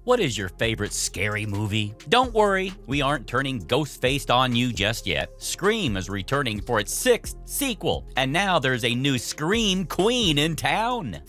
What is your favorite scary movie? Don't worry, we aren't turning ghost-faced on you just yet. Scream is returning for its 6th sequel, and now there's a new Scream Queen in town.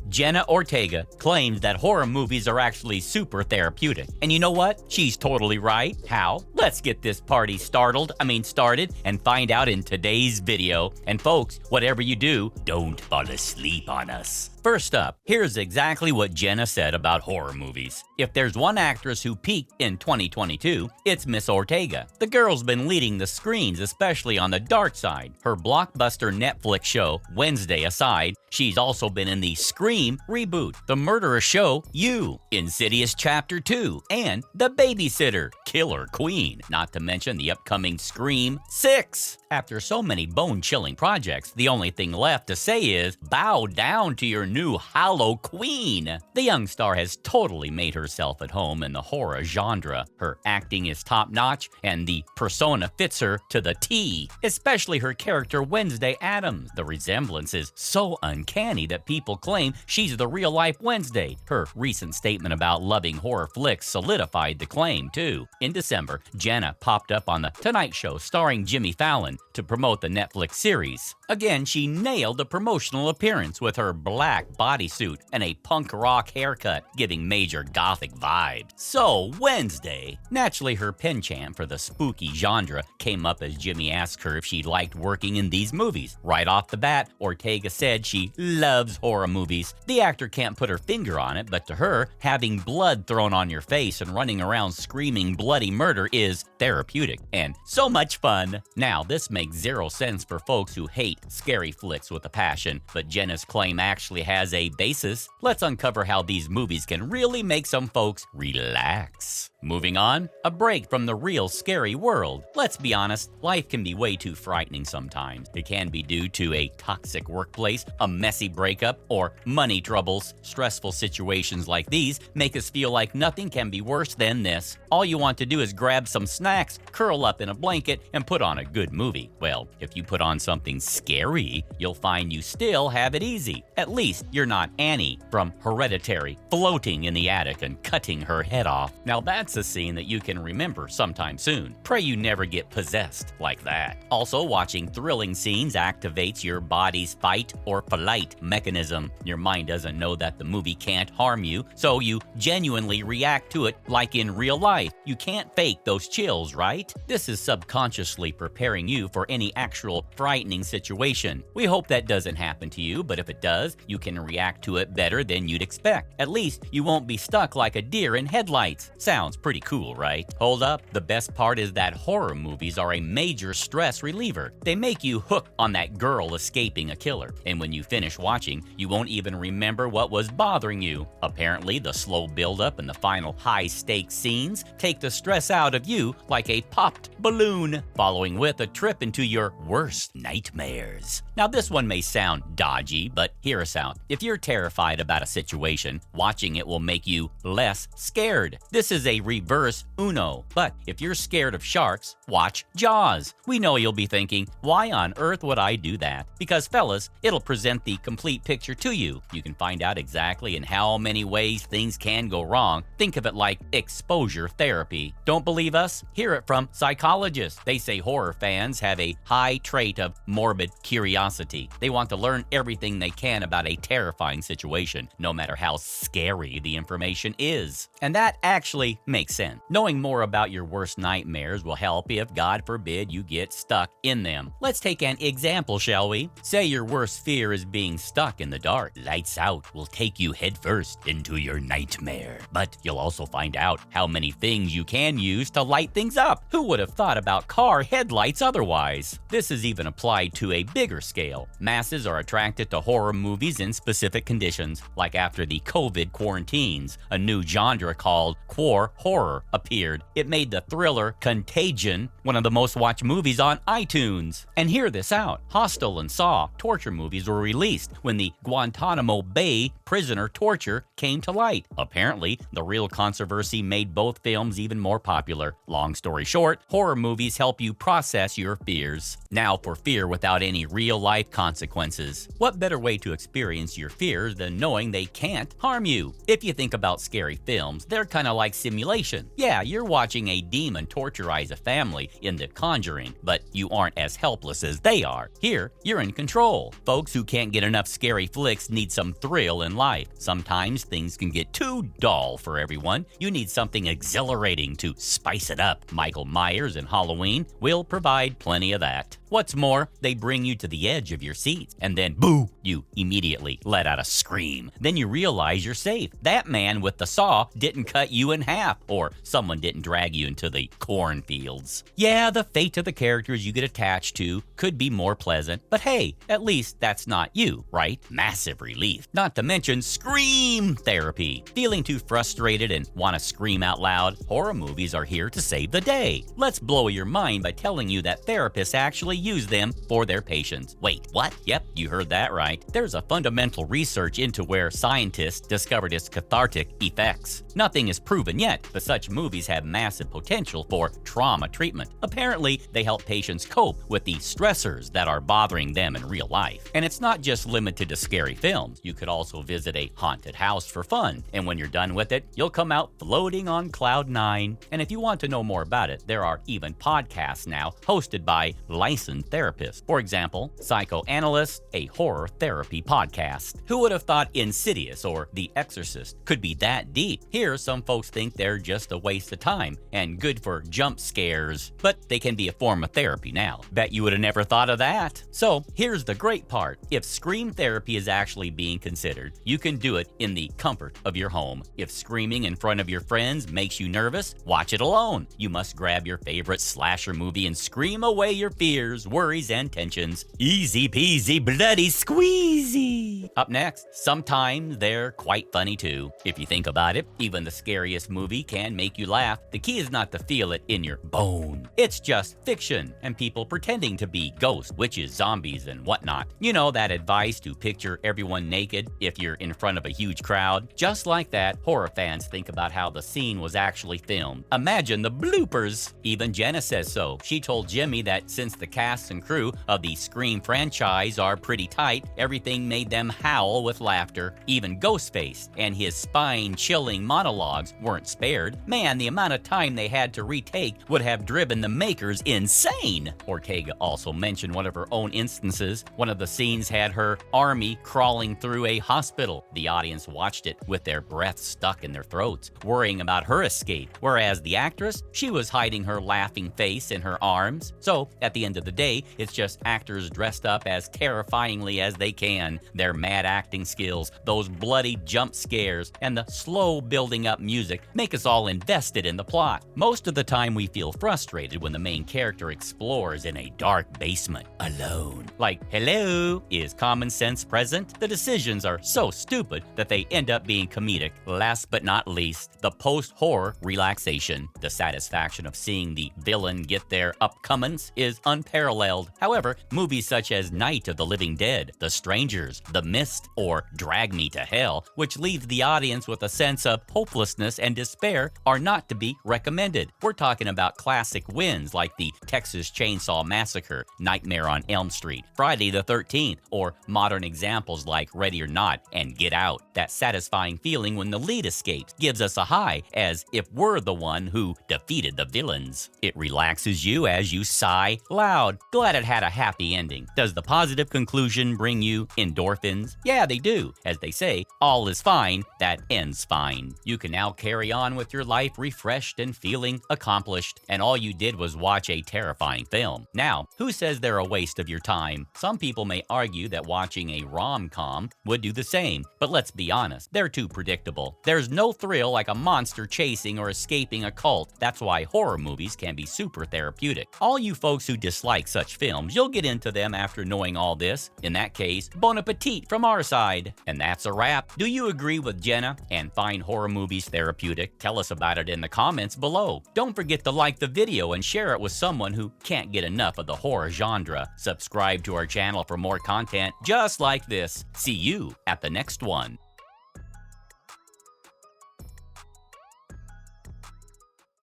Jenna Ortega claims that horror movies are actually super therapeutic. And you know what? She's totally right. How? Let's get this party started and find out in today's video. And folks, whatever you do, don't fall asleep on us. First up, here's exactly what Jenna said about horror movies. If there's one actress who peaked in 2022, it's Miss Ortega. The girl's been leading the screens, especially on the dark side. Her blockbuster Netflix show, Wednesday aside, she's also been in the Scream reboot, The Murderer Show, You, Insidious Chapter 2, and The Babysitter, Killer Queen, not to mention the upcoming Scream 6. After so many bone-chilling projects, the only thing left to say is, bow down to your new Hollow Queen. The young star has totally made herself at home in the horror genre. Her acting is top-notch, and the persona fits her to the T, especially her character Wednesday Addams. The resemblance is so uncanny that people claim she's the real-life Wednesday. Her recent statement about loving horror flicks solidified the claim, too. In December, Jenna popped up on The Tonight Show starring Jimmy Fallon to promote the Netflix series. Again, she nailed the promotional appearance with her black bodysuit and a punk rock haircut, giving major gothic vibes. So, Wednesday. Naturally, her penchant for the spooky genre came up as Jimmy asked her if she liked working in these movies. Right off the bat, Ortega said she loves horror movies. The actor can't put her finger on it, but to her, having blood thrown on your face and running around screaming bloody murder is therapeutic and so much fun. Now, this makes zero sense for folks who hate scary flicks with a passion, but Jenna's claim actually has a basis. Let's uncover how these movies can really make some folks relax. Moving on, a break from the real scary world. Let's be honest, life can be way too frightening sometimes. It can be due to a toxic workplace, a messy breakup, or money troubles. Stressful situations like these make us feel like nothing can be worse than this. All you want to do is grab some snacks, curl up in a blanket, and put on a good movie. Well, if you put on something scary, you'll find you still have it easy. At least you're not Annie from Hereditary, floating in the attic and cutting her head off. Now that's a scene that you can remember sometime soon. Pray you never get possessed like that. Also, watching thrilling scenes activates your body's fight or flight mechanism. Your mind doesn't know that the movie can't harm you, so you genuinely react to it like in real life. You can't fake those chills, right? This is subconsciously preparing you for any actual frightening situation. We hope that doesn't happen to you, but if it does, you can react to it better than you'd expect. At least you won't be stuck like a deer in headlights. Sounds pretty cool, right? Hold up, the best part is that horror movies are a major stress reliever. They make you hooked on that girl escaping a killer, and when you finish watching, you won't even remember what was bothering you. Apparently, the slow buildup and the final high-stakes scenes take the stress out of you like a popped balloon, following with a trip into your worst nightmares. Now, this one may sound dodgy, but hear us out. If you're terrified about a situation, watching it will make you less scared. This is a reverse Uno. But if you're scared of sharks, watch Jaws. We know you'll be thinking, why on earth would I do that? Because fellas, it'll present the complete picture to you. You can find out exactly in how many ways things can go wrong. Think of it like exposure therapy. Don't believe us? Hear it from psychologists. They say horror fans have a high trait of morbid curiosity. They want to learn everything they can about a terrifying situation, no matter how scary the information is. And that actually makes sense. Knowing more about your worst nightmares will help if, God forbid, you get stuck in them. Let's take an example, shall we? Say your worst fear is being stuck in the dark. Lights Out will take you headfirst into your nightmare. But you'll also find out how many things you can use to light things up. Who would have thought about car headlights otherwise? This is even applied to a bigger scale. Masses are attracted to horror movies in specific conditions, like after the COVID quarantines, a new genre called queer horror appeared. It made the thriller Contagion one of the most watched movies on iTunes. And hear this out. Hostel and Saw torture movies were released when the Guantanamo Bay prisoner torture came to light. Apparently, the real controversy made both films even more popular. Long story short, horror movies help you process your fears. Now for fear without any real-life consequences. What better way to experience your fears than knowing they can't harm you? If you think about scary films, they're kind of like simulation. Yeah, you're watching a demon torturize a family in The Conjuring, but you aren't as helpless as they are. Here, you're in control. Folks who can't get enough scary flicks need some thrill in life. Sometimes things can get too dull for everyone. You need something exhilarating to spice it up. Michael Myers and Halloween will provide plenty of that. What's more, they bring you to the edge of your seat, and then, boo, you immediately let out a scream. Then you realize you're safe. That man with the saw didn't cut you in half, or someone didn't drag you into the cornfields. Yeah, the fate of the characters you get attached to could be more pleasant, but hey, at least that's not you, right? Massive relief. Not to mention scream therapy. Feeling too frustrated and want to scream out loud? Horror movies are here to save the day. Let's blow your mind by telling you that therapists actually use them for their patients. Wait, what? Yep, you heard that right. There's a fundamental research into where scientists discovered its cathartic effects. Nothing is proven yet, but such movies have massive potential for trauma treatment. Apparently, they help patients cope with the stressors that are bothering them in real life. And it's not just limited to scary films. You could also visit a haunted house for fun, and when you're done with it, you'll come out floating on cloud nine. And if you want to know more about it, there are even podcasts now hosted by licensed therapists. For example, Psychoanalyst, a horror therapy podcast. Who would have thought Insidious or The Exorcist could be that deep? Here, some folks think they're just a waste of time and good for jump scares, but they can be a form of therapy now. Bet you would have never thought of that. So here's the great part. If scream therapy is actually being considered, you can do it in the comfort of your home. If screaming in front of your friends makes you nervous, watch it alone. You must grab your favorite slasher movie and scream away your fears, worries, and tensions. Easy peasy bloody squeezy. Up next, sometimes they're quite funny too. If you think about it, even the scariest movie can make you laugh. The key is not to feel it in your bone. It's just fiction and people pretending to be ghosts, witches, zombies, and whatnot. You know that advice to picture everyone naked if you're in front of a huge crowd? Just like that, horror fans think about how the scene was actually filmed. Imagine the bloopers. Even Jenna says so. She told Jimmy that since the cast and crew of the Scream franchise are pretty tight, everything made them howl with laughter. Even Ghostface and his spine-chilling monologues weren't spared. Man, the amount of time they had to retake would have driven the makers insane. Ortega also mentioned one of her own instances. One of the scenes had her army crawling through a hospital. The audience watched it with their breath stuck in their throats, worrying about her escape, whereas the actress, she was hiding her laughing face in her arms. So, at the end of the day, it's just actors dressed up as terrifyingly as they can. Their mad acting skills, those bloody jump scares, and the slow building up music make us all invested in the plot. Most of the time we feel frustrated when the main character explores in a dark basement, alone. Like, hello, is common sense present? The decisions are so stupid that they end up being comedic. Last but not least, the post-horror relaxation. The satisfaction of seeing the villain get their upcomings is unparalleled. However, movies such as Night of the Living Dead, The Strangers, The Mist, or Drag Me to Hell, which leaves the audience with a sense of hopelessness and despair, are not to be recommended. We're talking about classic wins like the Texas Chainsaw Massacre, Nightmare on Elm Street, Friday the 13th, or modern examples like Ready or Not and Get Out. That satisfying feeling when the lead escapes gives us a high, as if we're the one who defeated the villains. It relaxes you as you sigh loud. Glad it had a happy ending. Does the positive conclusion bring you endorphins? Yeah, they do. As they say, all is fine that ends fine. You can now carry on with your life refreshed and feeling accomplished, and all you did was watch a terrifying film. Now, who says they're a waste of your time? Some people may argue that watching a rom-com would do the same, but let's be honest, they're too predictable. There's no thrill like a monster chasing or escaping a cult. That's why horror movies can be super therapeutic. All you folks who dislike such films, you'll get into them after knowing all this. In that case, bon appetit from our side. And that's a wrap. Do you agree with Jenna and find horror movies therapeutic? Tell us about it in the comments below. Don't forget to like the video and share it with someone who can't get enough of the horror genre. Subscribe to our channel for more content just like this. See you at the next one.